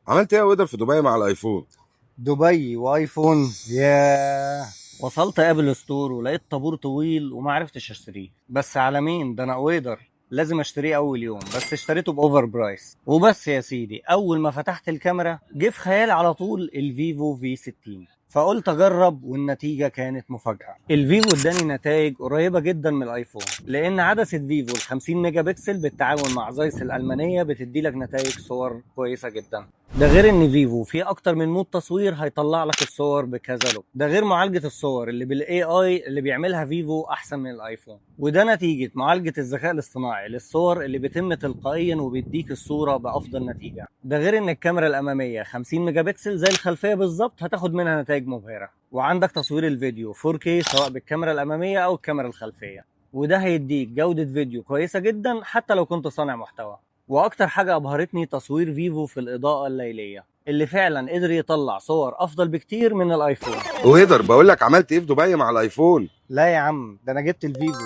عملت ايه يا ويدر في دبي مع الايفون؟ دبي وايفون. ياه. وصلت ابل ستور ولقيت طابور طويل وما عرفتش اشتريه، بس على مين ده؟ انا اويدر لازم اشتريه اول يوم، بس اشتريته باوفر برايس وبس. يا سيدي، اول ما فتحت الكاميرا جه في خيالي على طول الفيفو في 60، فقلت اجرب والنتيجه كانت مفاجاه. الفيفو اداني نتائج قريبه جدا من الايفون، لان عدسه فيفو ال 50 ميجا بكسل بالتعاون مع زايس الالمانيه بتدي لك نتائج صور كويسه جدا. ده غير ان فيفو فيه اكتر من مود تصوير هيطلع لك الصور بكذا لوك. ده غير معالجة الصور اللي بالاي اي اللي بيعملها فيفو احسن من الايفون، وده نتيجة معالجة الذكاء الاصطناعي للصور اللي بيتم تلقائيا وبيديك الصورة بافضل نتيجة. ده غير ان الكاميرا الامامية 50 ميجا بكسل زي الخلفية بالظبط، هتاخد منها نتائج مبهرة. وعندك تصوير الفيديو 4K سواء بالكاميرا الامامية او الكاميرا الخلفية، وده هيديك جودة فيديو كويسة جدا حتى لو كنت صانع محتوى. واكتر حاجة ابهرتني تصوير فيفو في الاضاءة الليلية اللي فعلا قدر يطلع صور افضل بكتير من الايفون. ويدر بقول لك عملت ايه في دبي مع الايفون؟ لا يا عم، ده انا جبت الفيفو.